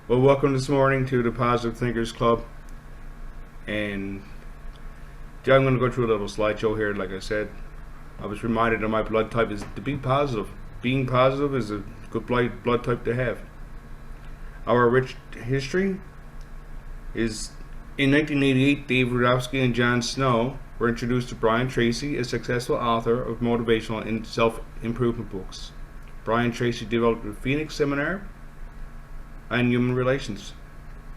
Well, welcome this morning to the Positive Thinkers Club. And I'm going to go through a little slideshow here. Like I said, I was reminded that my blood type is to be positive. Being positive is a good blood type to have. Our rich history is in 1988, Dave Rudofsky and John Snow were introduced to Brian Tracy, a successful author of motivational and self-improvement books. Brian Tracy developed a Phoenix seminar on human relations.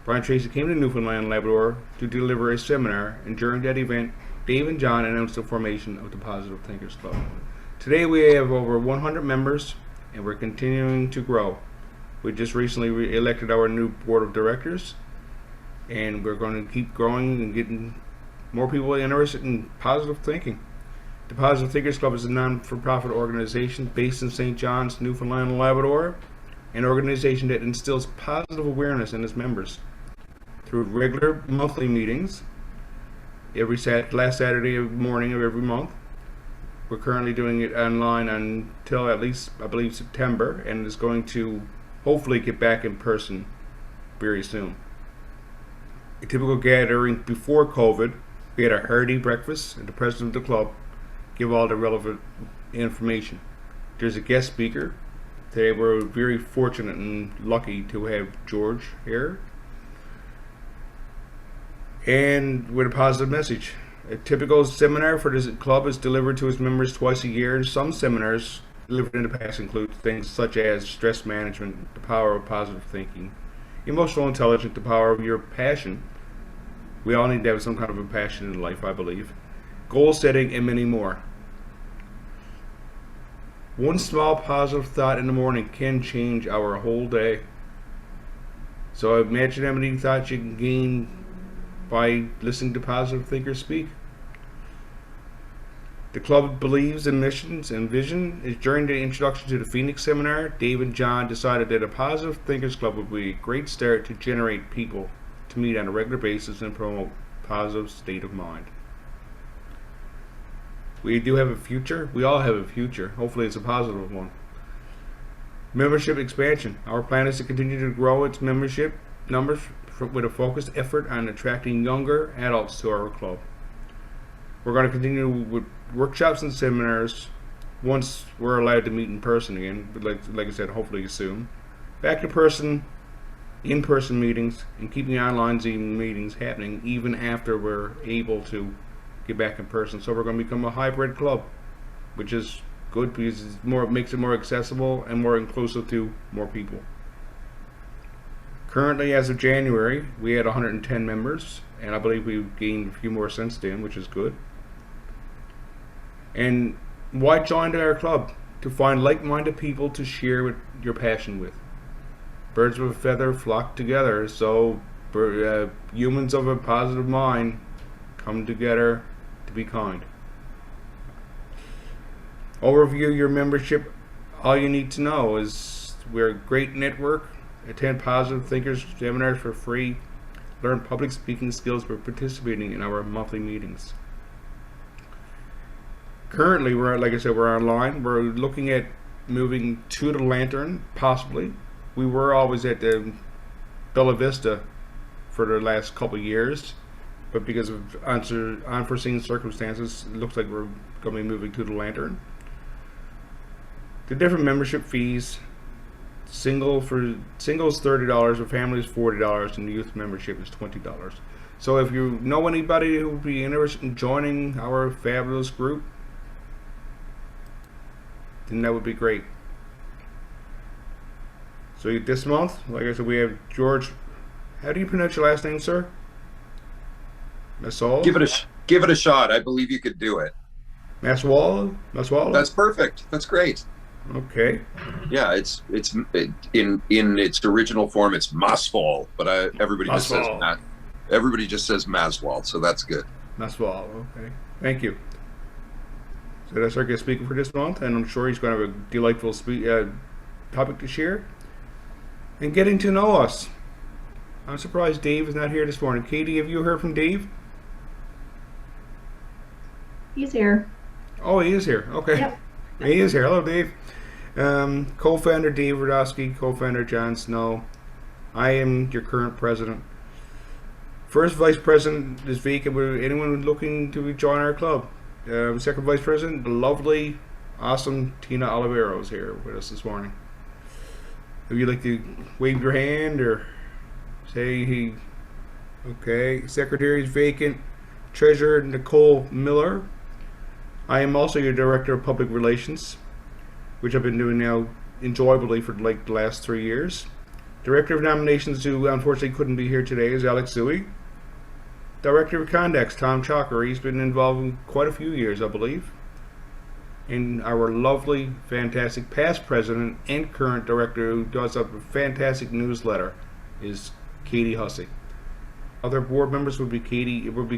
Brian Tracy came to Newfoundland and Labrador to deliver a seminar, and during that event, Dave and John announced the formation of the Positive Thinkers Club. Today we have over 100 members, and we're continuing to grow. We just recently elected our new board of directors, and we're going to keep growing and getting more people interested in positive thinking. The Positive Thinkers Club is a non-for-profit organization based in St. John's, Newfoundland and Labrador, an organization that instills positive awareness in its members through regular monthly meetings every last Saturday morning of every month. We're currently doing it online until at least, I believe, September, and it's going to hopefully get back in person very soon. A typical gathering before COVID, we had a hearty breakfast, and the president of the club give all the relevant information. There's a guest speaker. Today we're very fortunate and lucky to have George here, and with a positive message. A typical seminar for this club is delivered to its members twice a year, and some seminars delivered in the past include things such as stress management, the power of positive thinking, emotional intelligence, the power of your passion. We all need to have some kind of a passion in life, I believe. Goal setting, and many more. One small positive thought in the morning can change our whole day. So imagine how many thoughts you can gain by listening to positive thinkers speak. The club believes in missions and vision. During the introduction to the Phoenix seminar, Dave and John decided that a Positive Thinkers Club would be a great start to generate people to meet on a regular basis and promote a positive state of mind. We do have a future. We all have a future. Hopefully it's a positive one. Membership expansion. Our plan is to continue to grow its membership numbers with a focused effort on attracting younger adults to our club. We're going to continue with workshops and seminars once we're allowed to meet in person again. But like I said, hopefully soon. Back to in-person meetings, and keeping online Zoom meetings happening even after we're able to get back in person. So we're going to become a hybrid club, which is good because it makes it more accessible and more inclusive to more people. Currently, as of January, we had 110 members, and I believe we've gained a few more since then, which is good. And why join our club? To find like-minded people to share your passion with. Birds of a feather flock together, so humans of a positive mind come together to be kind. Overview your membership. All you need to know is we're a great network. Attend Positive Thinkers seminars for free. Learn public speaking skills by participating in our monthly meetings. Currently, we're online. We're looking at moving to the Lantern, possibly. We were always at the Bella Vista for the last couple of years, but because of unforeseen circumstances, it looks like we're going to be moving to the Lantern. The different membership fees: singles $30, for families $40, and the youth membership is $20. So if you know anybody who would be interested in joining our fabulous group, then that would be great. So this month, like I said, we have George. How do you pronounce your last name, sir? Masswohl? Give it a shot. I believe you could do it. Masswohl? Masswohl? That's perfect. That's great. Okay. Yeah, it's in its original form. It's Masswohl, but everybody just says Masswohl, so that's good. Masswohl. Okay. Thank you. So that's our guest speaker for this month, and I'm sure he's going to have a delightful topic to share. And getting to know us. I'm surprised Dave is not here this morning. Katie, have you heard from Dave? He's here. Oh, he is here. Okay. Yep. He is here. Hello, Dave. Co-founder Dave Rudofsky, co-founder John Snow. I am your current president. First vice president is vacant. With anyone looking to join our club? Second vice president, the lovely, awesome Tina Olivero is here with us this morning. Would you like to wave your hand or say he? Okay. Secretary is vacant. Treasurer Nicole Miller. I am also your director of public relations, which I've been doing now enjoyably for like the last 3 years. Director of nominations, who unfortunately couldn't be here today, is Alex Zui. Director of Condex, Tom Chalker. He's been involved in quite a few years, I believe. And our lovely, fantastic past president and current director, who does a fantastic newsletter, is Katie Hussey. Other board members would be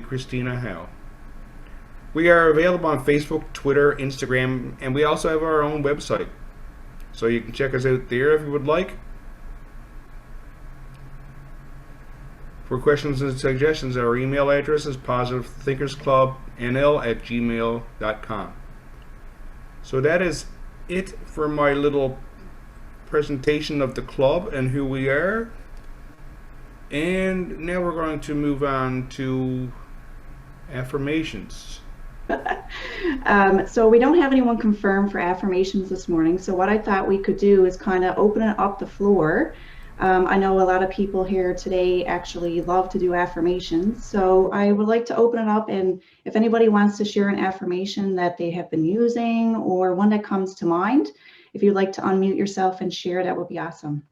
Christina Howe. We are available on Facebook, Twitter, Instagram, and we also have our own website. So you can check us out there if you would like. For questions and suggestions, our email address is positivethinkersclubnl@gmail.com. So that is it for my little presentation of the club and who we are. And now we're going to move on to affirmations. So we don't have anyone confirmed for affirmations this morning. So what I thought we could do is kind of open up the floor. I know a lot of people here today actually love to do affirmations. So I would like to open it up, and if anybody wants to share an affirmation that they have been using or one that comes to mind, if you'd like to unmute yourself and share, that would be awesome.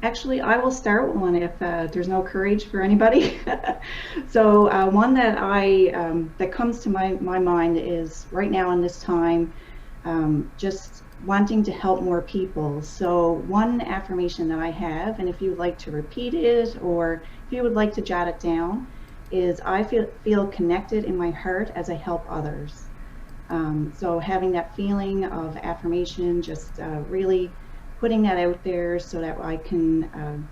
Actually, I will start one if there's no courage for anybody. So one that that comes to my mind is right now in this time, just wanting to help more people. So one affirmation that I have, and if you would like to repeat it or if you would like to jot it down, is I feel connected in my heart as I help others. So having that feeling of affirmation, just really putting that out there so that I can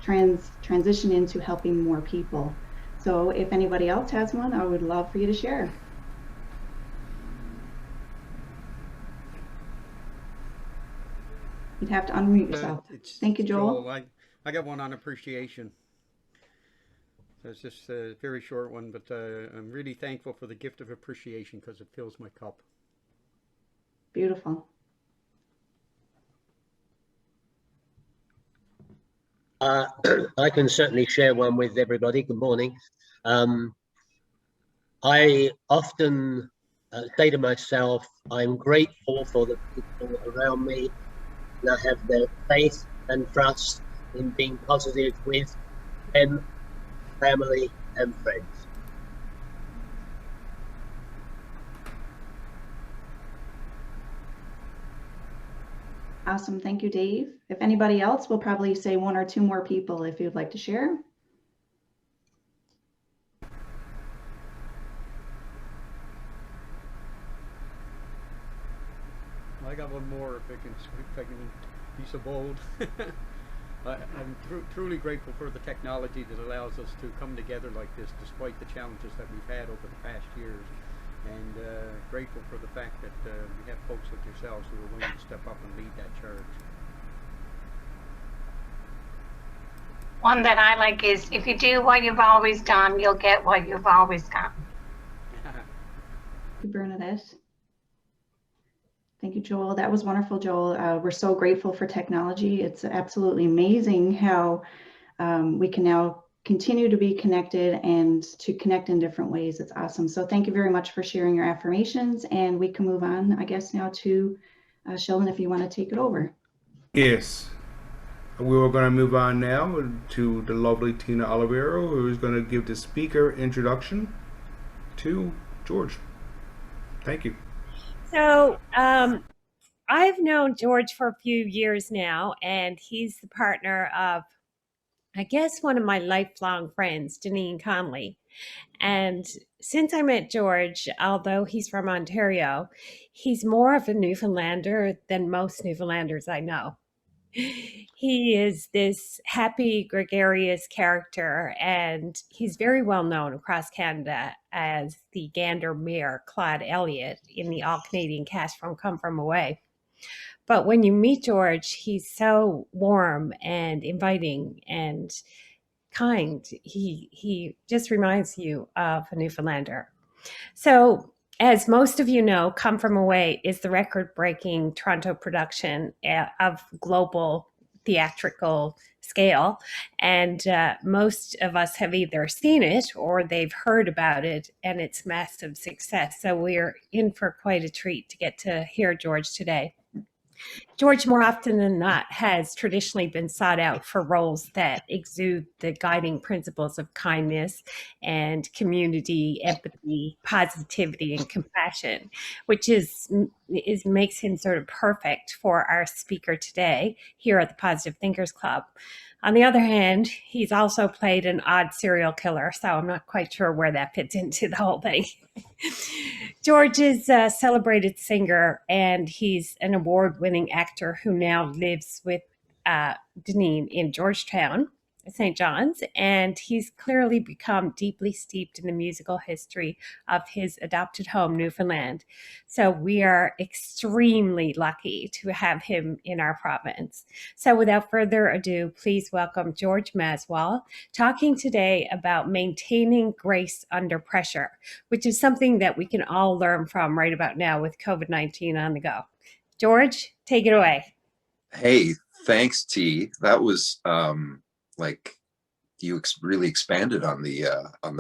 transition into helping more people. So if anybody else has one, I would love for you to share. You'd have to unmute yourself. Thank you, Joel. I got one on appreciation. It's just a very short one, but I'm really thankful for the gift of appreciation because it fills my cup. Beautiful. I can certainly share one with everybody. Good morning. I often say to myself, I'm grateful for the people around me, and I have their faith and trust in being positive with them, family, and friends. Awesome. Thank you, Dave. If anybody else, we'll probably say one or two more people if you'd like to share. I got one more if I can be so bold. I'm truly grateful for the technology that allows us to come together like this despite the challenges that we've had over the past years. And grateful for the fact that we have folks like yourselves who are willing to step up and lead that charge. One that I like is, if you do what you've always done, you'll get what you've always done. Thank you, Bernadette. Thank you, Joel. That was wonderful, Joel. We're so grateful for technology. It's absolutely amazing how we can now continue to be connected and to connect in different ways. It's awesome. So thank you very much for sharing your affirmations, and we can move on, I guess, now to Sheldon, if you want to take it over. Yes. We are going to move on now to the lovely Tina Olivero, who is going to give the speaker introduction to George. Thank you. So I've known George for a few years now, and he's the partner of, I guess, one of my lifelong friends, Janine Conley. And since I met George, although he's from Ontario, he's more of a Newfoundlander than most Newfoundlanders I know. He is this happy, gregarious character, and he's very well known across Canada as the Gander Mayor, Claude Elliott, in the all-Canadian cast from Come From Away. But when you meet George, he's so warm and inviting and kind. He just reminds you of a Newfoundlander. So, as most of you know, Come From Away is the record breaking Toronto production of global theatrical scale. And most of us have either seen it or they've heard about it and its massive success. So, we're in for quite a treat to get to hear George today. George, more often than not, has traditionally been sought out for roles that exude the guiding principles of kindness and community, empathy, positivity, and compassion, which makes him sort of perfect for our speaker today here at the Positive Thinkers Club. On the other hand, he's also played an odd serial killer, so I'm not quite sure where that fits into the whole thing. George is a celebrated singer, and he's an award-winning actor who now lives with Deneen in Georgetown, St. John's, and he's clearly become deeply steeped in the musical history of his adopted home, Newfoundland. So we are extremely lucky to have him in our province. So without further ado, please welcome George Masswohl, talking today about maintaining grace under pressure, which is something that we can all learn from right about now with COVID-19 on the go. George, take it away. Hey, thanks, T. That was like you really expanded on the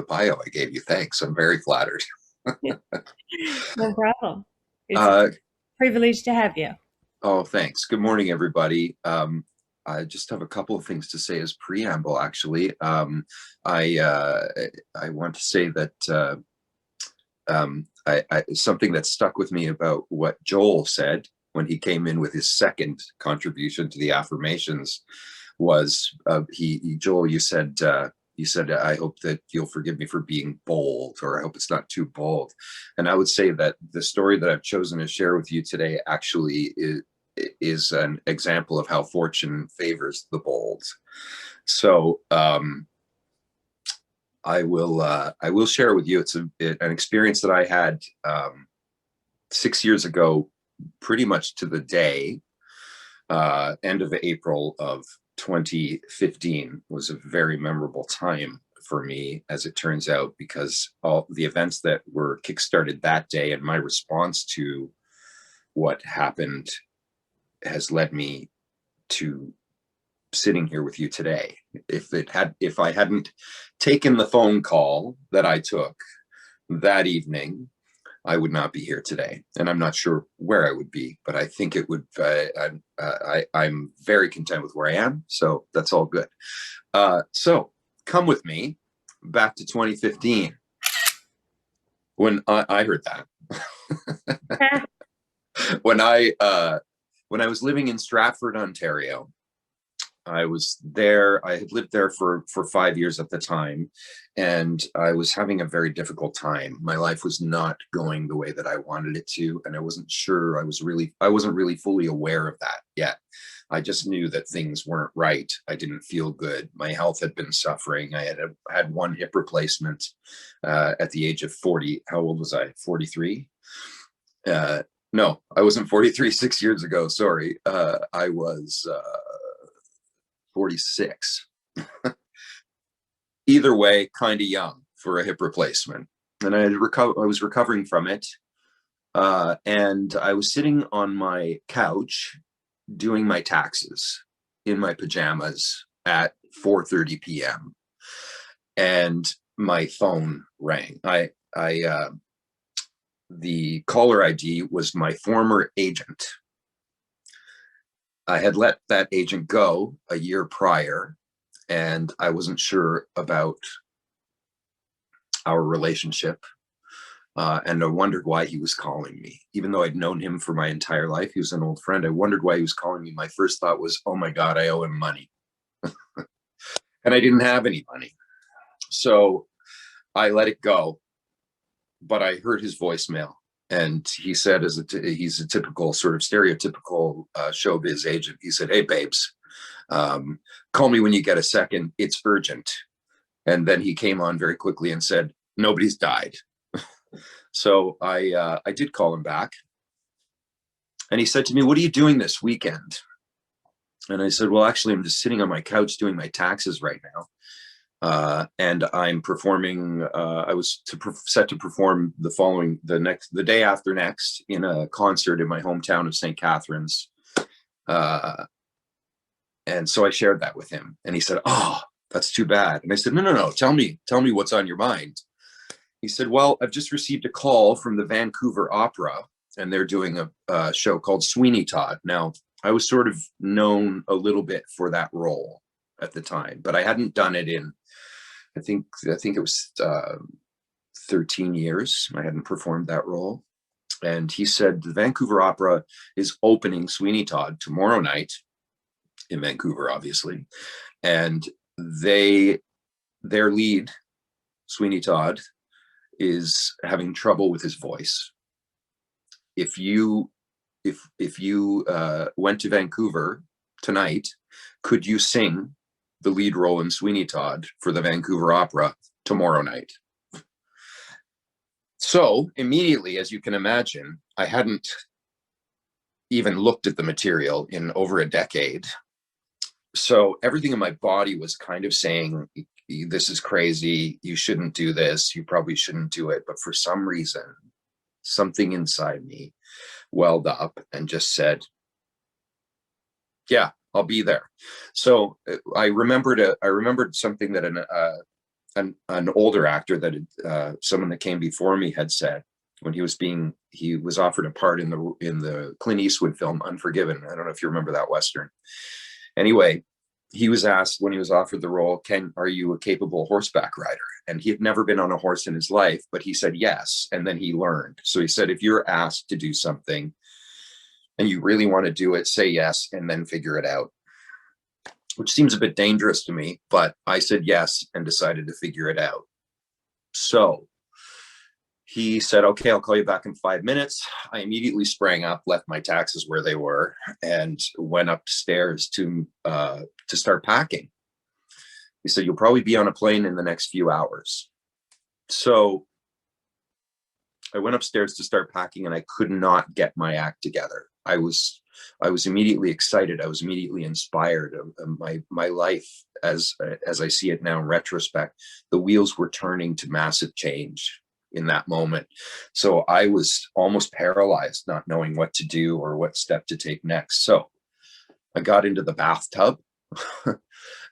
bio I gave you. Thanks. I'm very flattered. No problem. It's a privilege to have you. Oh, thanks. Good morning, everybody. I just have a couple of things to say as preamble, actually. I want to say that something that stuck with me about what Joel said when he came in with his second contribution to the affirmations was Joel, you said, I hope that you'll forgive me for being bold, or I hope it's not too bold. And I would say that the story that I've chosen to share with you today actually is an example of how fortune favors the bold. So I will share with you. It's an experience that I had 6 years ago, pretty much to the day. End of April of 2015 was a very memorable time for me, as it turns out, because all the events that were kickstarted that day and my response to what happened has led me to sitting here with you today. If I hadn't taken the phone call that I took that evening, I would not be here today, and I'm not sure where I would be, but I think it would. I'm very content with where I am, so that's all good. So come with me back to 2015 when I heard that. when I was living in Stratford, Ontario. I was there. I had lived there for 5 years at the time, and I was having a very difficult time. My life was not going the way that I wanted it to, and I wasn't sure. I wasn't really fully aware of that yet. I just knew that things weren't right. I didn't feel good. My health had been suffering. I had one hip replacement at the age of 40. How old was I? 43. No, I wasn't 43 6 years ago. Sorry, I was 46. Either way, kind of young for a hip replacement. And I was recovering from it. And I was sitting on my couch doing my taxes in my pajamas at 4:30 p.m. And my phone rang. The caller ID was my former agent. I had let that agent go a year prior, and I wasn't sure about our relationship. And I wondered why he was calling me. Even though I'd known him for my entire life, he was an old friend. I wondered why he was calling me. My first thought was, oh my God, I owe him money. And I didn't have any money. So I let it go. But I heard his voicemail. And he said, he's a typical sort of stereotypical showbiz agent. He said, hey, babes, call me when you get a second. It's urgent. And then he came on very quickly and said, nobody's died. So I did call him back. And he said to me, "What are you doing this weekend?" And I said, "Well, actually, I'm just sitting on my couch doing my taxes right now. And I'm performing, I was set to perform the day after next in a concert in my hometown of St. Catharines." And so I shared that with him, and he said, "Oh, that's too bad." And I said, No. Tell me what's on your mind." He said, "Well, I've just received a call from the Vancouver Opera, and they're doing a show called Sweeney Todd." Now, I was sort of known a little bit for that role at the time, but I hadn't done it in, I think it was 13 years. I hadn't performed that role. And he said, "The Vancouver Opera is opening Sweeney Todd tomorrow night in Vancouver, obviously. And their lead, Sweeney Todd, is having trouble with his voice. If you went to Vancouver tonight, could you sing the lead role in Sweeney Todd for the Vancouver Opera tomorrow night?" So immediately, as you can imagine, I hadn't even looked at the material in over a decade. So everything in my body was kind of saying, "This is crazy. You shouldn't do this. You probably shouldn't do it." But for some reason, something inside me welled up and just said, "Yeah, I'll be there." So I remembered something that an older actor, that someone that came before me, had said when he was offered a part in the Clint Eastwood film Unforgiven. I don't know if you remember that Western. Anyway, he was asked when he was offered the role, "Are you a capable horseback rider?" And he had never been on a horse in his life, but he said yes. And then he learned. So he said, if you're asked to do something and you really want to do it, say yes, and then figure it out. Which seems a bit dangerous to me, but I said yes and decided to figure it out. So he said, "Okay, I'll call you back in 5 minutes." I immediately sprang up, left my taxes where they were, and went upstairs to start packing. He said, "You'll probably be on a plane in the next few hours." So I went upstairs to start packing, and I could not get my act together. I was immediately excited. I was immediately inspired. My life, as I see it now in retrospect, the wheels were turning to massive change in that moment. So I was almost paralyzed, not knowing what to do or what step to take next. So I got into the bathtub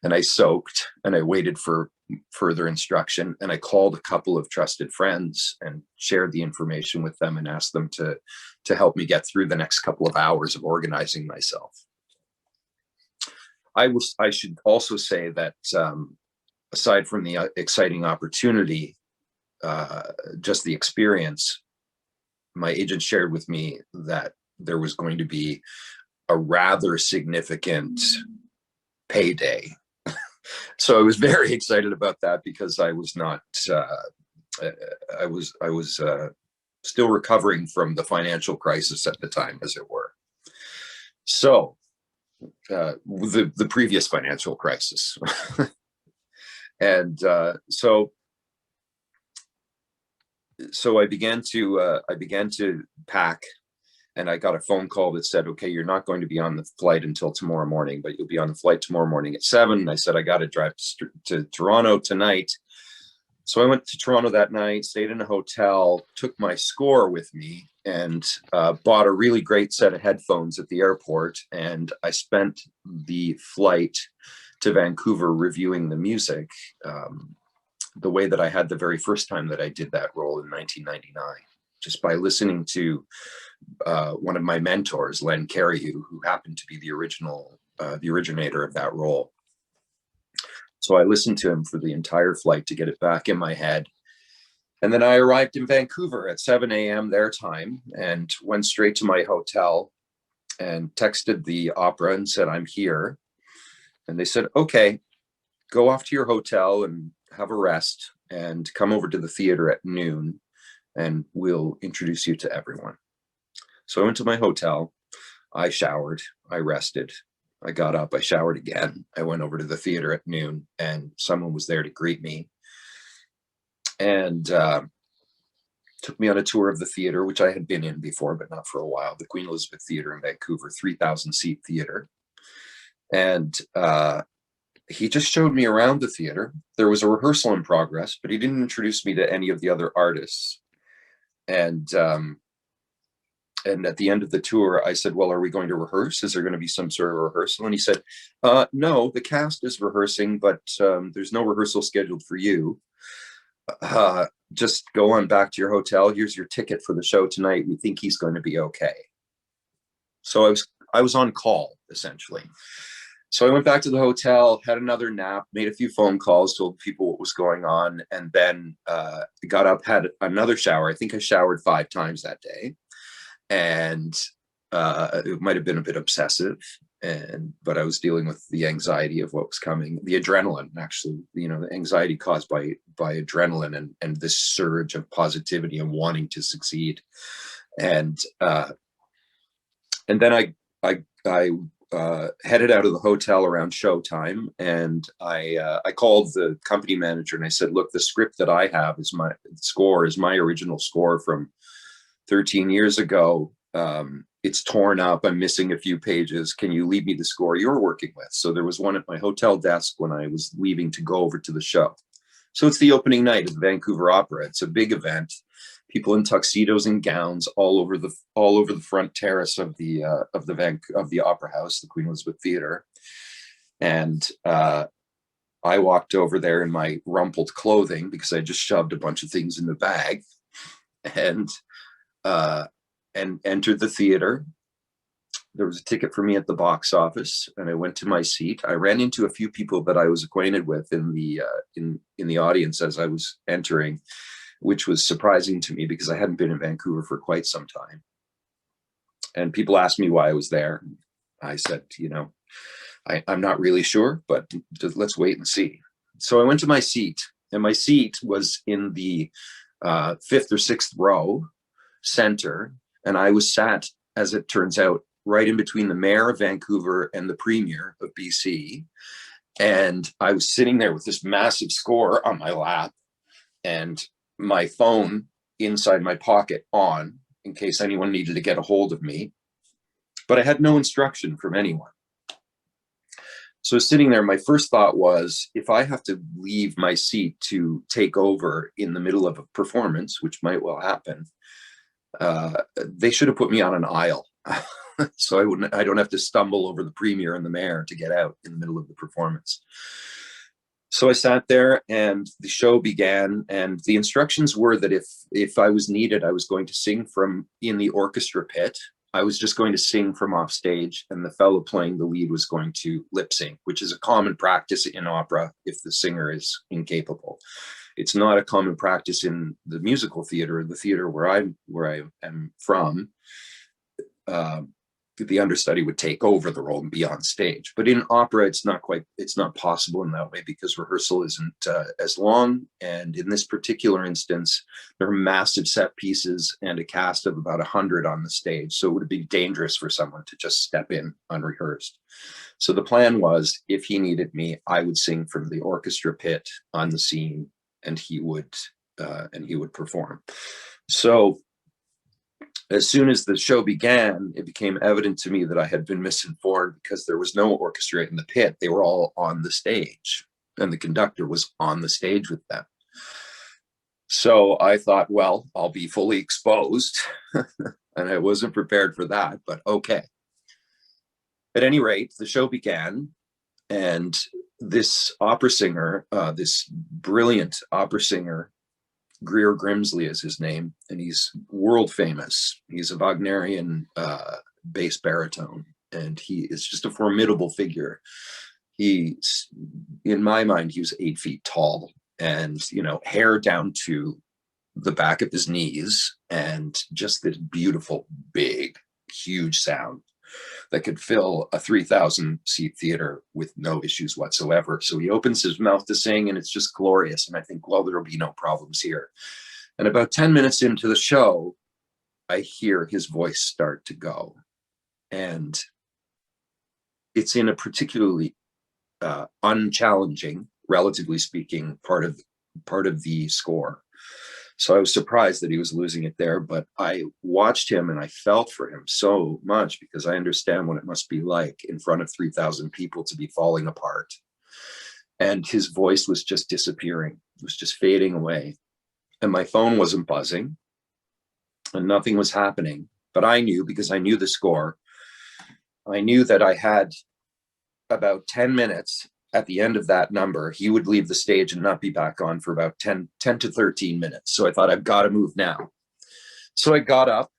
and I soaked, and I waited for further instruction. And I called a couple of trusted friends and shared the information with them and asked them to help me get through the next couple of hours of organizing myself. I should also say that aside from the exciting opportunity, just the experience, my agent shared with me that there was going to be a rather significant payday. So I was very excited about that, because I was not, I was still recovering from the financial crisis at the time, as it were. So the previous financial crisis. And so I began to pack, and I got a phone call that said, "Okay, you're not going to be on the flight until tomorrow morning, but you'll be on the flight tomorrow morning at 7. And I said, "I got to drive to Toronto tonight." So I went to Toronto that night, stayed in a hotel, took my score with me, and bought a really great set of headphones at the airport. And I spent the flight to Vancouver reviewing the music, the way that I had the very first time that I did that role in 1999, just by listening to one of my mentors, Len Cariou, who happened to be the originator of that role. So I listened to him for the entire flight to get it back in my head. And then I arrived in Vancouver at 7 a.m. their time, and went straight to my hotel and texted the opera and said, "I'm here." And they said, "Okay, go off to your hotel and have a rest and come over to the theater at noon, and we'll introduce you to everyone." So I went to my hotel, I showered, I rested, I got up, I showered again, I went over to the theater at noon, and someone was there to greet me. And took me on a tour of the theater, which I had been in before, but not for a while, the Queen Elizabeth Theater in Vancouver, 3,000 seat theater. And he just showed me around the theater. There was a rehearsal in progress, but he didn't introduce me to any of the other artists. And at the end of the tour, I said, well, are we going to rehearse? Is there going to be some sort of rehearsal? And he said, no, the cast is rehearsing, but there's no rehearsal scheduled for you. Just go on back to your hotel. Here's your ticket for the show tonight. We think he's going to be okay. So I was on call, essentially. So I went back to the hotel, had another nap, made a few phone calls, told people what was going on, and then got up, had another shower. I think I showered 5 times that day. And it might have been a bit obsessive, but I was dealing with the anxiety of what was coming, the adrenaline, actually, the anxiety caused by adrenaline and this surge of positivity and wanting to succeed. And then I headed out of the hotel around showtime, and I called the company manager and I said, look, the script that I have is my original score from 13 years ago. It's torn up. I'm missing a few pages. Can you leave me the score you're working with? So there was one at my hotel desk when I was leaving to go over to the show. So it's the opening night of the Vancouver Opera. It's a big event. People in tuxedos and gowns all over the front terrace of the Opera House, the Queen Elizabeth Theater. And I walked over there in my rumpled clothing because I just shoved a bunch of things in the bag, and entered the theater. There was a ticket for me at the box office, and I went to my seat. I ran into a few people that I was acquainted with in the audience as I was entering, which was surprising to me because I hadn't been in Vancouver for quite some time. And people asked me why I was there. I said, I'm not really sure, but let's wait and see. So I went to my seat, and my seat was in the 5th or 6th row center. And I was sat, as it turns out, right in between the mayor of Vancouver and the premier of BC. And I was sitting there with this massive score on my lap and my phone inside my pocket on, in case anyone needed to get a hold of me. But I had no instruction from anyone. So sitting there, my first thought was, if I have to leave my seat to take over in the middle of a performance, which might well happen, they should have put me on an aisle. So I don't have to stumble over the premier and the mayor to get out in the middle of the performance. So I sat there, and the show began, and the instructions were that if I was needed, I was going to sing from in the orchestra pit. I was just going to sing from off stage, and the fellow playing the lead was going to lip sync, which is a common practice in opera if the singer is incapable. It's not a common practice in the musical theater, the theater where I am from. The understudy would take over the role and be on stage. But in opera, it's not possible in that way because rehearsal isn't as long. And in this particular instance, there are massive set pieces and a cast of about 100 on the stage. So it would be dangerous for someone to just step in unrehearsed. So the plan was, if he needed me, I would sing from the orchestra pit on the scene, and he would perform. So as soon as the show began, it became evident to me that I had been misinformed because there was no orchestra in the pit. They were all on the stage, and the conductor was on the stage with them. So I thought, well, I'll be fully exposed. And I wasn't prepared for that, but okay. At any rate, the show began, and this opera singer, this brilliant opera singer, Greer Grimsley is his name, and he's world famous. He's a Wagnerian bass baritone, and he is just a formidable figure. He's, in my mind, he was 8 feet tall, and hair down to the back of his knees, and just this beautiful, big, huge sound that could fill a 3,000 seat theater with no issues whatsoever. So he opens his mouth to sing, and it's just glorious. And I think, well, there'll be no problems here. And about 10 minutes into the show, I hear his voice start to go. And it's in a particularly unchallenging, relatively speaking, part of the score. So I was surprised that he was losing it there, but I watched him and I felt for him so much because I understand what it must be like in front of 3,000 people to be falling apart. And his voice was just disappearing. It was just fading away. And my phone wasn't buzzing and nothing was happening. But I knew, because I knew the score, I knew that I had about 10 minutes. At the end of that number, he would leave the stage and not be back on for about 10 to 13 minutes. So I thought, I've got to move now. So I got up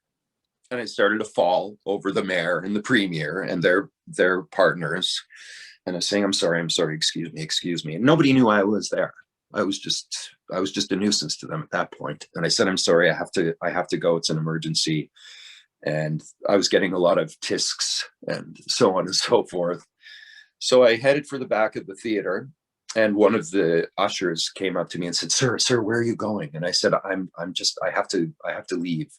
and I started to fall over the mayor and the premier and their partners. And I was saying, I'm sorry, excuse me. And nobody knew I was there. I was just a nuisance to them at that point. And I said, I'm sorry, I have to go. It's an emergency. And I was getting a lot of tisks and so on and so forth. So I headed for the back of the theater, and one of the ushers came up to me and said, sir, where are you going? And I said, I have to leave.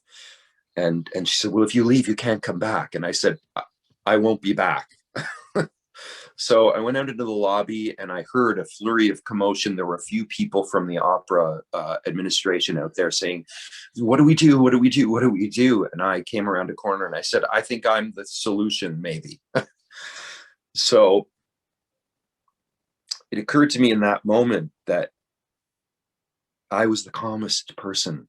And she said, well, if you leave, you can't come back. And I said, I won't be back. So I went out into the lobby and I heard a flurry of commotion. There were a few people from the opera administration out there saying, what do we do? What do we do? What do we do? And I came around a corner and I said, I think I'm the solution, maybe. So it occurred to me in that moment that I was the calmest person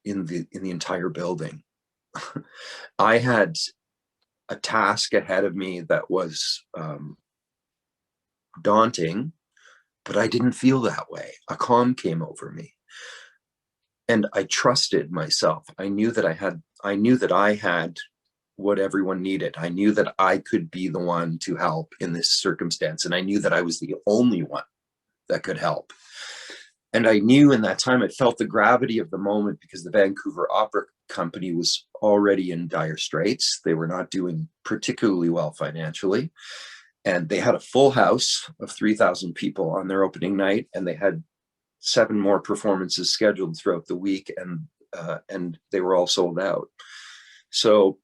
in the entire building. I had a task ahead of me that was daunting, but I didn't feel that way. A calm came over me. And I trusted myself. I knew that I had what everyone needed. I knew that I could be the one to help in this circumstance. And I knew that I was the only one that could help. And I knew in that time, I felt the gravity of the moment because the Vancouver Opera Company was already in dire straits. They were not doing particularly well financially. And they had a full house of 3,000 people on their opening night. And they had 7 more performances scheduled throughout the week. And they were all sold out. So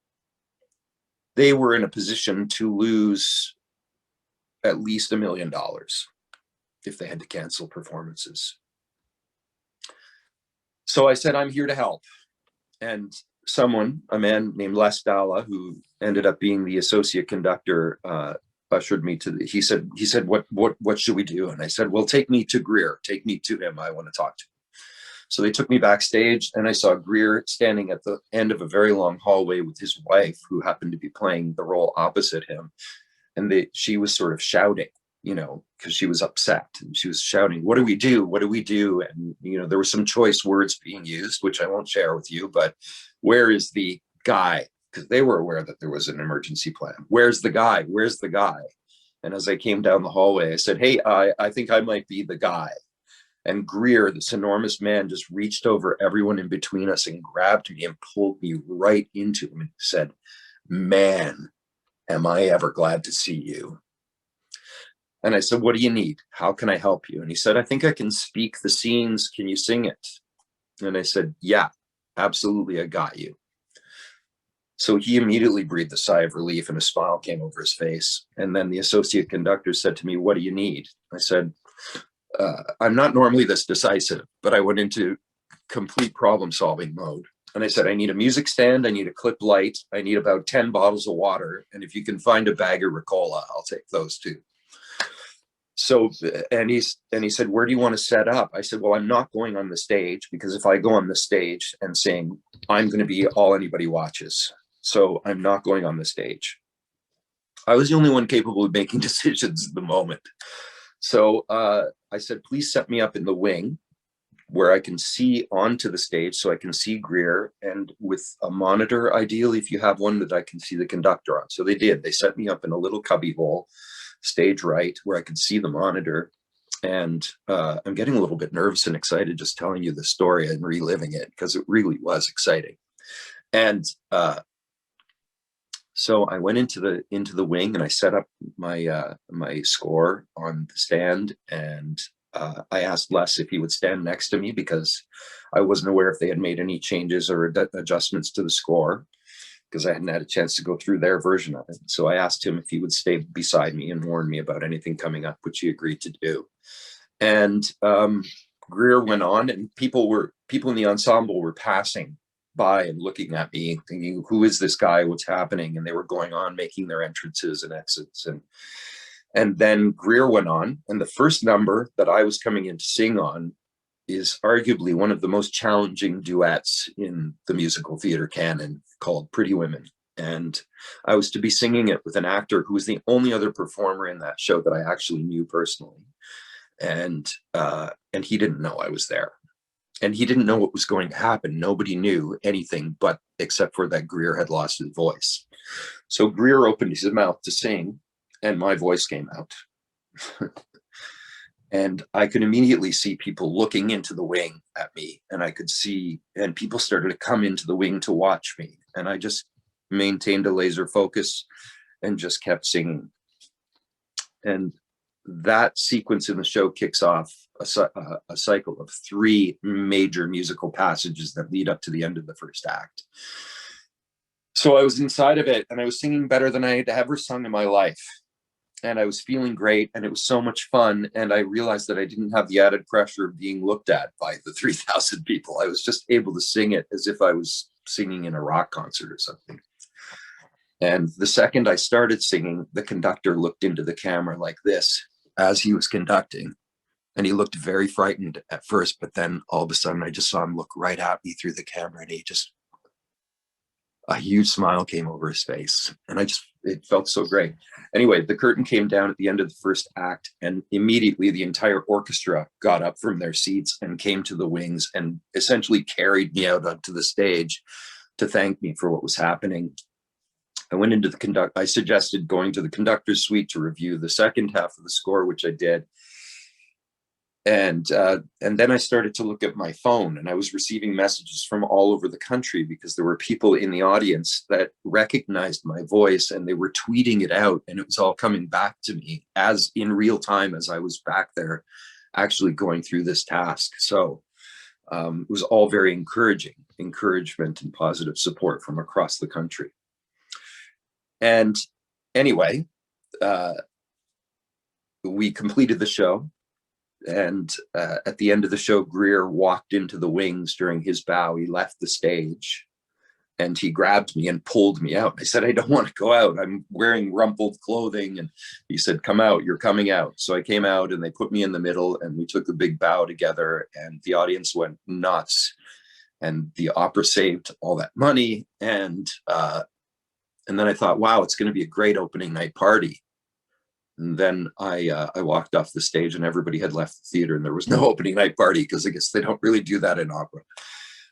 they were in a position to lose at least $1 million if they had to cancel performances. So I said, I'm here to help. And a man named Les Dalla, who ended up being the associate conductor, ushered me to he said, what should we do? And I said, well, take me to Greer, take me to him. I want to talk to him. So they took me backstage and I saw Greer standing at the end of a very long hallway with his wife, who happened to be playing the role opposite him. And she was sort of shouting, because she was upset, and she was shouting, what do we do? What do we do? And, there were some choice words being used, which I won't share with you, but where is the guy? Because they were aware that there was an emergency plan. Where's the guy? Where's the guy? And as I came down the hallway, I said, hey, I think I might be the guy. And Greer, this enormous man, just reached over everyone in between us and grabbed me and pulled me right into him and said, man, am I ever glad to see you. And I said, what do you need? How can I help you? And he said, I think I can speak the scenes. Can you sing it? And I said, yeah, absolutely. I got you. So he immediately breathed a sigh of relief and a smile came over his face. And then the associate conductor said to me, what do you need? I said, I'm not normally this decisive, but I went into complete problem solving mode. And I said, I need a music stand. I need a clip light. I need about 10 bottles of water. And if you can find a bag of Ricola, I'll take those too. So, and he said, where do you want to set up? I said, well, I'm not going on the stage, because if I go on the stage and sing, I'm going to be all anybody watches. So I'm not going on the stage. I was the only one capable of making decisions at the moment. So I said, please set me up in the wing where I can see onto the stage, so I can see Greer, and with a monitor, ideally, if you have one, that I can see the conductor on. So they did. They set me up in a little cubby hole, stage right, where I could see the monitor. And I'm getting a little bit nervous and excited just telling you the story and reliving it, because it really was exciting. And so I went into the wing and I set up my score on the stand, and I asked Les if he would stand next to me, because I wasn't aware if they had made any changes or adjustments to the score, because I hadn't had a chance to go through their version of it. So I asked him if he would stay beside me and warn me about anything coming up, which he agreed to do. And Greer went on, and people in the ensemble were passing by and looking at me, thinking, "Who is this guy? What's happening?" And they were going on, making their entrances and exits, and then Greer went on, and the first number that I was coming in to sing on is arguably one of the most challenging duets in the musical theater canon, called Pretty Women. And I was to be singing it with an actor who was the only other performer in that show that I actually knew personally. And he didn't know I was there. And he didn't know what was going to happen. Nobody knew anything but except for that Greer had lost his voice. So Greer opened his mouth to sing, and my voice came out. And I could immediately see people looking into the wing at me, and I could see, and people started to come into the wing to watch me. And I just maintained a laser focus and just kept singing. And that sequence in the show kicks off a cycle of 3 major musical passages that lead up to the end of the first act. So I was inside of it, and I was singing better than I had ever sung in my life. And I was feeling great, and it was so much fun. And I realized that I didn't have the added pressure of being looked at by the 3,000 people. I was just able to sing it as if I was singing in a rock concert or something. And the second I started singing, the conductor looked into the camera like this as he was conducting. And he looked very frightened at first, but then all of a sudden I just saw him look right at me through the camera, and a huge smile came over his face. And it felt so great. Anyway, the curtain came down at the end of the first act, and immediately the entire orchestra got up from their seats and came to the wings and essentially carried me out onto the stage to thank me for what was happening. I went into I suggested going to the conductor's suite to review the second half of the score, which I did. And then I started to look at my phone, and I was receiving messages from all over the country because there were people in the audience that recognized my voice, and they were tweeting it out, and it was all coming back to me as in real time as I was back there actually going through this task. So it was all very encouragement and positive support from across the country. And anyway, we completed the show. And at the end of the show, Greer walked into the wings during his bow. He left the stage, and he grabbed me and pulled me out. I said, "I don't want to go out. I'm wearing rumpled clothing." And he said, "Come out, you're coming out." So I came out, and they put me in the middle, and we took a big bow together, and the audience went nuts. And the opera saved all that money. And then I thought, wow, it's going to be a great opening night party. And then I walked off the stage, and everybody had left the theater, and there was no opening night party because I guess they don't really do that in opera.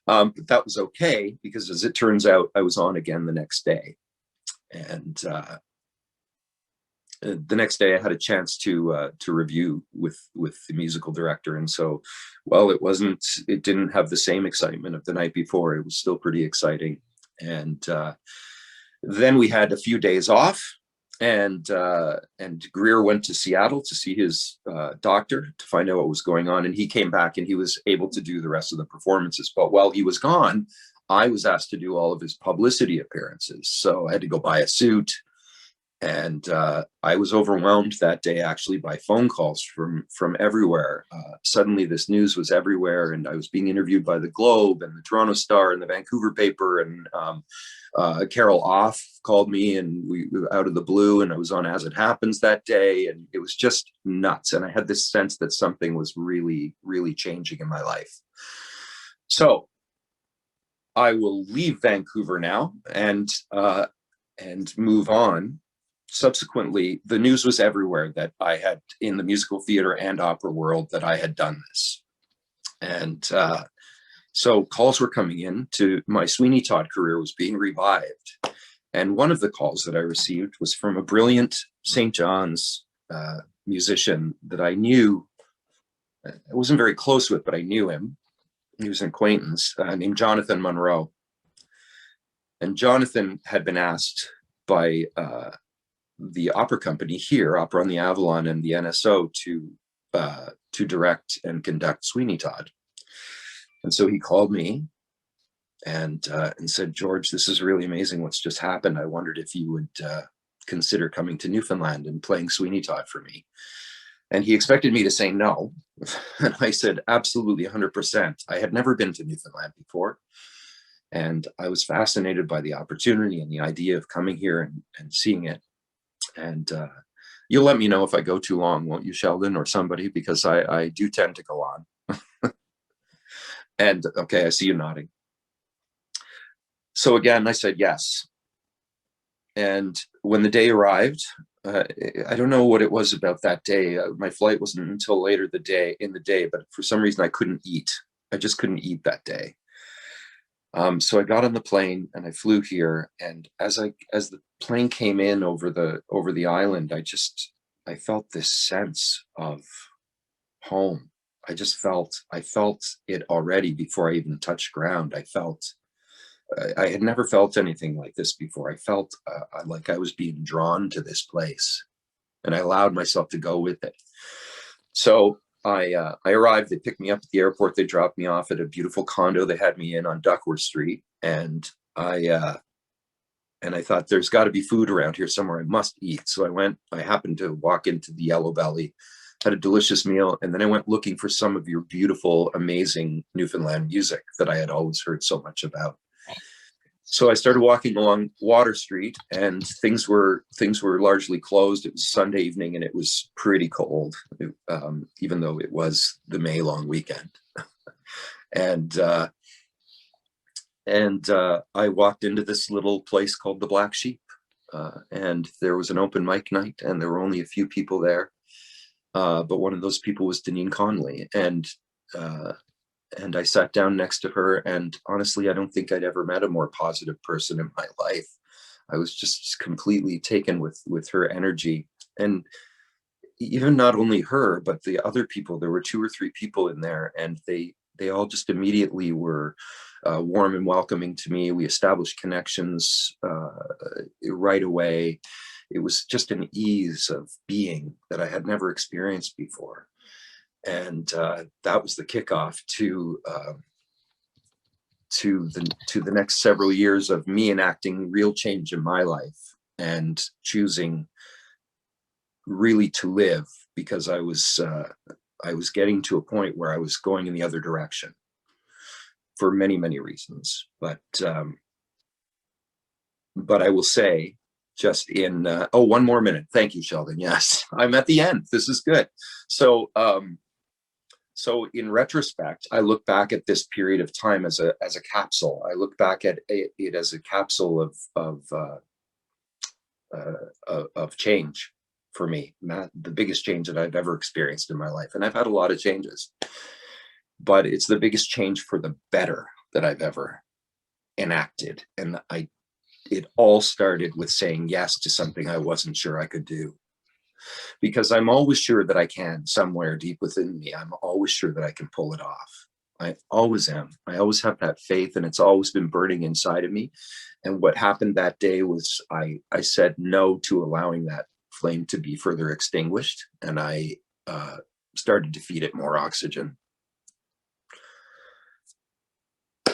But that was okay, because as it turns out, I was on again the next day. And the next day I had a chance to review with the musical director. And so, well, it didn't have the same excitement of the night before. It was still pretty exciting. And then we had a few days off. And Greer went to Seattle to see his doctor to find out what was going on. And he came back, and he was able to do the rest of the performances. But while he was gone, I was asked to do all of his publicity appearances. So I had to go buy a suit. And I was overwhelmed that day, actually, by phone calls from everywhere. Suddenly, this news was everywhere, and I was being interviewed by the Globe and the Toronto Star and the Vancouver paper. And Carol Off called me, and we were out of the blue, and I was on As It Happens that day, and it was just nuts. And I had this sense that something was really, really changing in my life. So I will leave Vancouver now and move on. Subsequently, the news was everywhere that I had, in the musical theater and opera world, that I had done this. And so calls were coming in to my Sweeney Todd career was being revived. And one of the calls that I received was from a brilliant St. John's musician that I knew. I wasn't very close with, but I knew him. He was an acquaintance named Jonathan Monroe. And Jonathan had been asked by the opera company here, Opera on the Avalon, and the NSO to direct and conduct Sweeney Todd. And so he called me and said, "George, this is really amazing what's just happened. I wondered if you would consider coming to Newfoundland and playing Sweeney Todd for me." And he expected me to say no, And I said, absolutely, 100%. I had never been to Newfoundland before. And I was fascinated by the opportunity and the idea of coming here and seeing it. And you'll let me know if I go too long, won't you, Sheldon, or somebody? Because I do tend to go on. And okay, I see you nodding. So again, I said yes. And when the day arrived, I don't know what it was about that day. My flight wasn't until later in the day, but for some reason I couldn't eat. I just couldn't eat that day. So I got on the plane and I flew here. And as the plane came in over the island, I felt this sense of home. I felt it already before I even touched ground. I had never felt anything like this before. I felt like I was being drawn to this place, and I allowed myself to go with it. So I arrived. They picked me up at the airport. They dropped me off at a beautiful condo they had me in on Duckworth Street, and I thought there's got to be food around here somewhere. I must eat. So I happened to walk into the Yellow Belly, had a delicious meal, and then I went looking for some of your beautiful, amazing Newfoundland music that I had always heard so much about. So I started walking along Water Street, and things were largely closed. It was Sunday evening, and it was pretty cold, even though it was the May long weekend. and I walked into this little place called the Black Sheep, and there was an open mic night, and there were only a few people there. But one of those people was Deneen Conley, and I sat down next to her, and honestly, I don't think I'd ever met a more positive person in my life. I was just completely taken with her energy. And even not only her, but the other people, there were 2 or 3 people in there, and they all just immediately were warm and welcoming to me. We established connections right away. It was just an ease of being that I had never experienced before. And that was the kickoff to the next several years of me enacting real change in my life and choosing really to live, because I was getting to a point where I was going in the other direction for many, many reasons. But I will say, just in 1 more minute. Thank you, Sheldon. Yes, I'm at the end. This is good. So in retrospect, I look back at this period of time as a capsule. I look back at it as a capsule of change for me, the biggest change that I've ever experienced in my life. And I've had a lot of changes, but it's the biggest change for the better that I've ever enacted. And it all started with saying yes to something I wasn't sure I could do. Because I'm always sure that I can, somewhere deep within me. I'm always sure that I can pull it off. I always am. I always have that faith, and it's always been burning inside of me. And what happened that day was I said no to allowing that flame to be further extinguished, and I started to feed it more oxygen.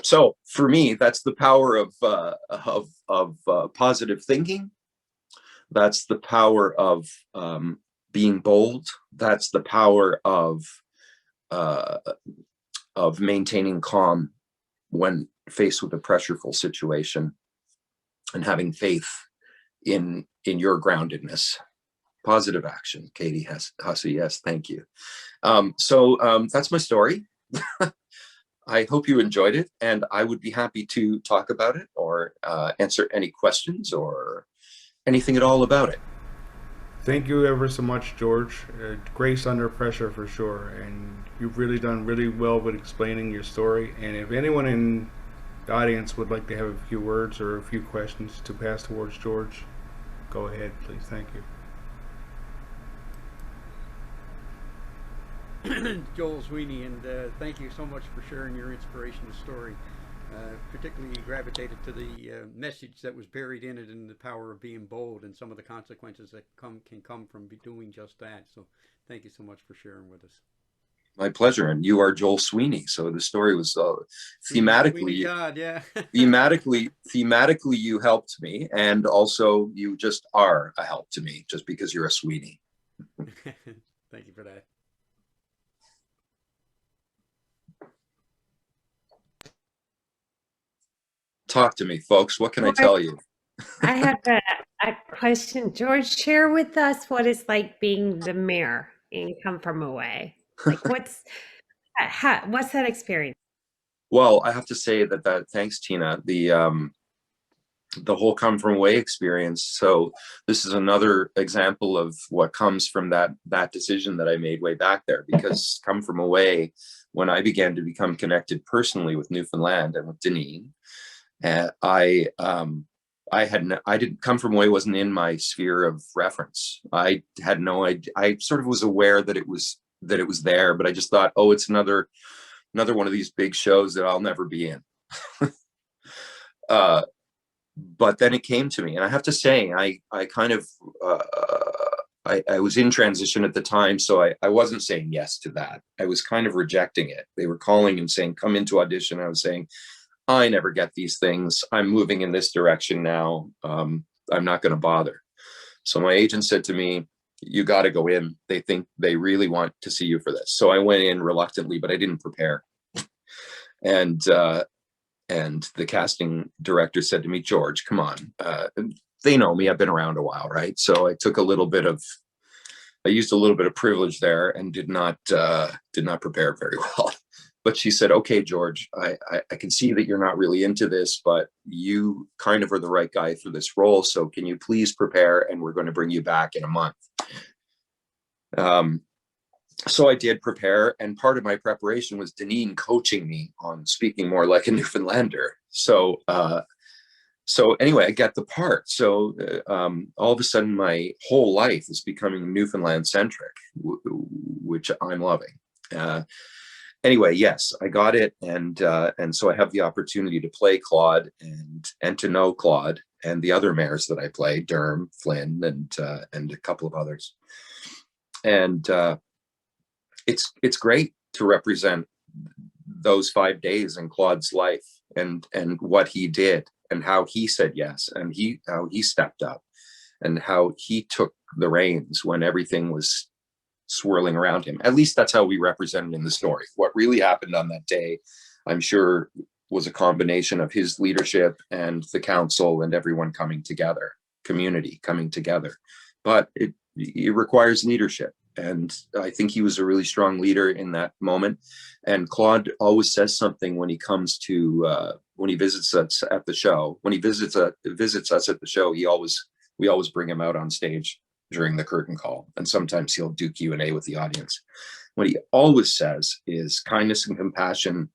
So for me, that's the power of positive thinking. That's the power of being bold. That's the power of maintaining calm when faced with a pressureful situation, and having faith in your groundedness. Positive action. Katie Hussey, yes, thank you. So that's my story. I hope you enjoyed it, and I would be happy to talk about it or answer any questions or anything at all about it. Thank you ever so much, George. Grace under pressure for sure, and you've really done really well with explaining your story. And if anyone in the audience would like to have a few words or a few questions to pass towards George, go ahead, please. Thank you. Joel Sweeney, and thank you so much for sharing your inspirational story. Particularly gravitated to the message that was buried in it, and the power of being bold, and some of the consequences that can come from doing just that. So thank you so much for sharing with us. My pleasure. And you are Joel Sweeney, so the story was thematically God, yeah. thematically you helped me, and also you just are a help to me just because you're a Sweeney. Thank you for that. Talk to me, folks. What can I George, tell you? I have a question. George, share with us what it's like being the mayor in Come From Away. Like, what's that experience? Well, I have to say that thanks, Tina. The whole Come From Away experience. So this is another example of what comes from that decision that I made way back there. Because Come From Away, when I began to become connected personally with Newfoundland and with Deneen, I didn't Come From Away wasn't in my sphere of reference. I had no idea. I sort of was aware that it was there, but I just thought, oh, it's another one of these big shows that I'll never be in. But then it came to me, and I have to say, I kind of I was in transition at the time, so I wasn't saying yes to that. I was kind of rejecting it. They were calling and saying, come into audition. I was saying, I never get these things. I'm moving in this direction now. I'm not going to bother. So my agent said to me, you got to go in. They think they really want to see you for this. So I went in reluctantly, but I didn't prepare. And the casting director said to me, George, come on. They know me. I've been around a while, right? So I took I used a little bit of privilege there and did not prepare very well. But she said, okay, George, I can see that you're not really into this, but you kind of are the right guy for this role. So can you please prepare, and we're going to bring you back in a month. So I did prepare, and part of my preparation was Deneen coaching me on speaking more like a Newfoundlander. So anyway, I got the part. So all of a sudden, my whole life is becoming Newfoundland centric, which I'm loving. Anyway, yes, I got it, and so I have the opportunity to play Claude and to know Claude and the other mayors that I play, Durham, Flynn, and a couple of others. And it's great to represent those 5 days in Claude's life and what he did and how he said yes, and how he stepped up and how he took the reins when everything was swirling around him. At least that's how we represented in the story. What really happened on that day, I'm sure, was a combination of his leadership and the council and everyone coming together, community coming together. But it requires leadership. And I think he was a really strong leader in that moment. And Claude always says something when he comes to, when he visits us at the show. When he visits us at the show, we always bring him out on stage during the curtain call. And sometimes he'll do Q&A with the audience. What he always says is kindness and compassion.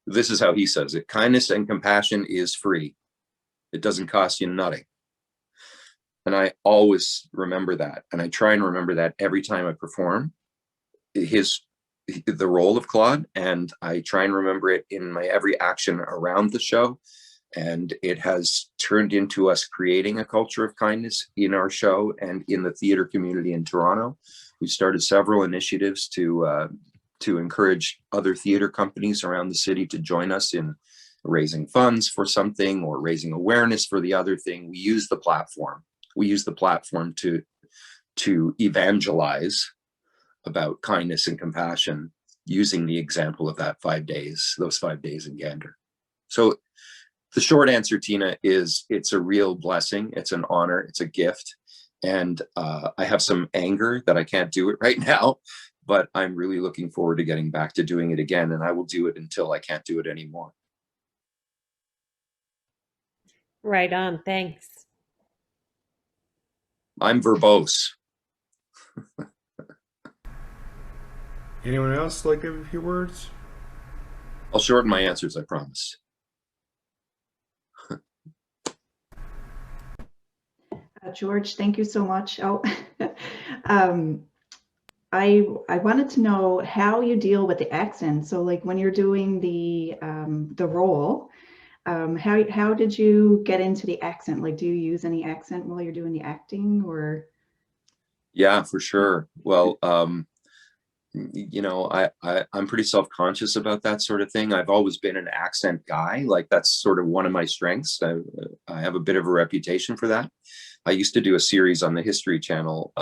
This is how he says it. Kindness and compassion is free. It doesn't cost you nothing. And I always remember that. And I try and remember that every time I perform the role of Claude. And I try and remember it in my every action around the show. And it has turned into us creating a culture of kindness in our show and in the theater community in Toronto. We started several initiatives to encourage other theater companies around the city to join us in raising funds for something or raising awareness for the other thing. We use the platform. To evangelize about kindness and compassion using the example of those 5 days in Gander. So the short answer, Tina, is it's a real blessing. It's an honor. It's a gift. And I have some anger that I can't do it right now, but I'm really looking forward to getting back to doing it again. And I will do it until I can't do it anymore. Right on. Thanks. I'm verbose. Anyone else like to give a few words? I'll shorten my answers, I promise. George, thank you so much. Oh, I wanted to know how you deal with the accent. So, like when you're doing the role, how did you get into the accent? Like, do you use any accent while you're doing the acting, or? Yeah, for sure. Well, you know, I'm pretty self-conscious about that sort of thing. I've always been an accent guy. Like that's sort of one of my strengths. I have a bit of a reputation for that. I used to do a series on the History Channel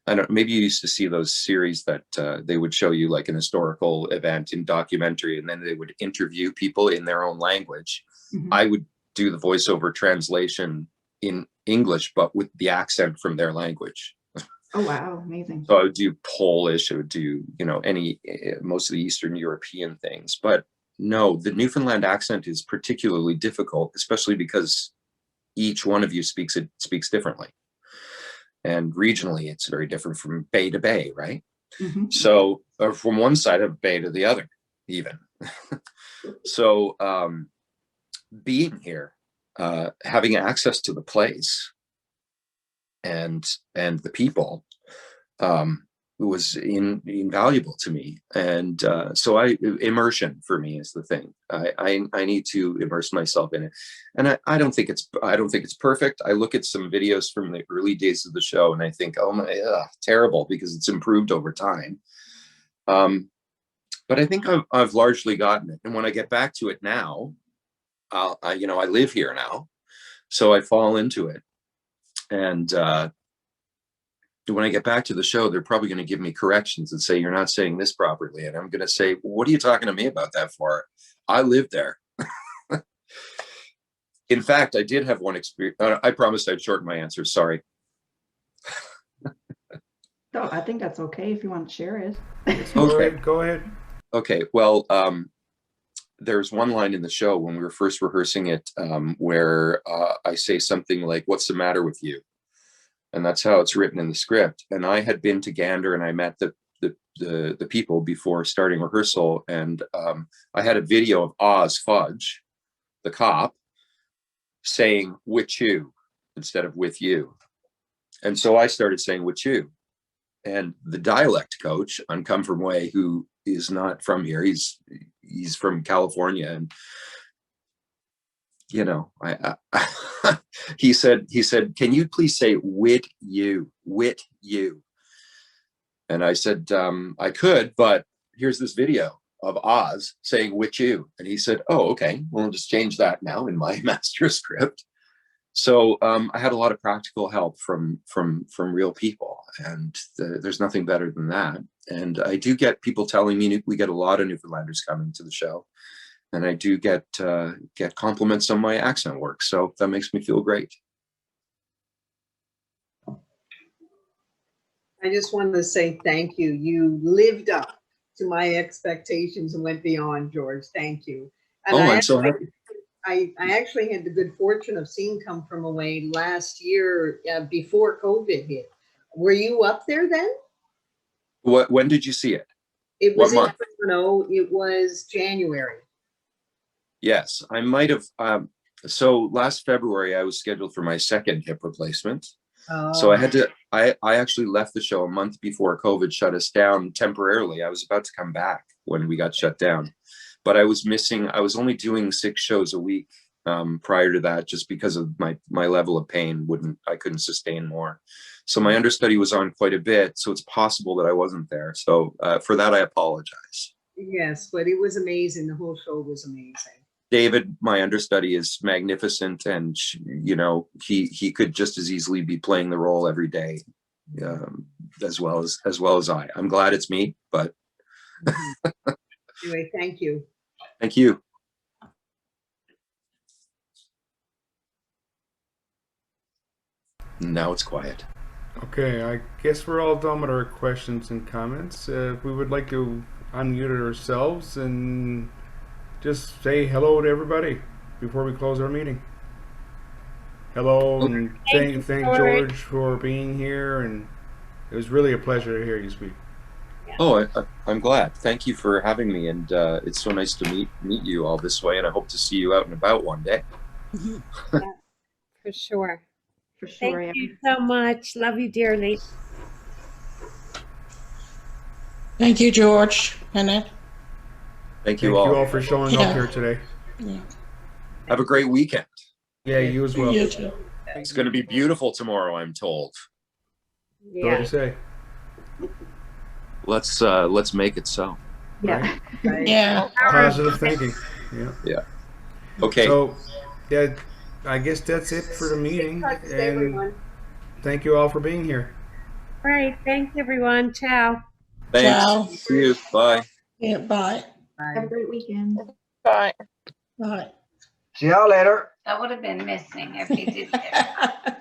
I don't, maybe you used to see those series that they would show you like an historical event in documentary, and then they would interview people in their own language. Mhm. I would do the voiceover translation in English, but with the accent from their language. Oh, wow. Amazing. So I would do Polish, I would do, any, most of the Eastern European things. But no, the Newfoundland accent is particularly difficult, especially because each one of you speaks differently. And regionally, it's very different from bay to bay, right? Mhm. So from one side of bay to the other, even. So being here, having access to the place and the people was invaluable to me. And so immersion for me is the thing. I need to immerse myself in it. And I don't think it's perfect. I look at some videos from the early days of the show and I think, oh my, terrible, because it's improved over time. But I think I've largely gotten it. And when I get back to it now, I live here now, so I fall into it. And when I get back to the show, they're probably going to give me corrections and say, you're not saying this properly. And I'm going to say, what are you talking to me about that for? I lived there. In fact, I did have one experience. I promised I'd shorten my answer. Sorry. No, I think that's okay if you want to share it. Okay. Go ahead. Okay. Well, there's one line in the show when we were first rehearsing it where I say something like, what's the matter with you? And that's how it's written in the script. And I had been to Gander and I met the people before starting rehearsal. And I had a video of Oz Fudge, the cop, saying with you instead of with you. And so I started saying with you. And the dialect coach on Come From Way, who is not from here, he's from California, and he said, can you please say with you? And I said, I could, but here's this video of Oz saying with you. And he said, oh, okay, well, I'll just change that now in my master script. So I had a lot of practical help from real people, and there's nothing better than that. And I do get people telling me, we get a lot of Newfoundlanders coming to the show, and I do get compliments on my accent work. So that makes me feel great. I just wanted to say thank you. You lived up to my expectations and went beyond, George. Thank you. And I'm so happy. I actually had the good fortune of seeing Come From Away last year before COVID hit. Were you up there then? When did you see it? It was what month? It was January. Yes, I might have. So last February, I was scheduled for my second hip replacement. Oh. So I actually left the show a month before COVID shut us down temporarily. I was about to come back when we got shut down, but I was only doing 6 shows a week prior to that, just because of my level of pain. I couldn't sustain more. So my understudy was on quite a bit. So it's possible that I wasn't there. So for that, I apologize. Yes, but it was amazing. The whole show was amazing. David, my understudy, is magnificent, and he could just as easily be playing the role every day, as well as I. I'm glad it's me, but anyway, thank you. Thank you. Now it's quiet. Okay, I guess we're all done with our questions and comments. We would like to unmute ourselves and just say hello to everybody before we close our meeting. Hello, and thank George for being here, and it was really a pleasure to hear you speak. Yeah. Oh, I'm glad. Thank you for having me, and it's so nice to meet you all this way, and I hope to see you out and about one day. Yeah, for sure. For sure. Thank you so much. Love you dearly. Thank you, George. Annette. Thank you Thank all. you all for showing up here today. Yeah. Have a great weekend. Yeah, you as well. You too. It's going to be beautiful tomorrow, I'm told. What Yeah. to say? Let's make it so. Yeah. Right. Yeah. Positive thinking. Yeah. Okay. So, yeah, I guess that's it for the meeting. Thanks, And everyone. thank you all for being here. Right. Thanks, everyone. Ciao. Thanks. Ciao. See you. Bye. Yeah, bye. Have a great weekend. Bye. See y'all later. That would have been missing if he did that.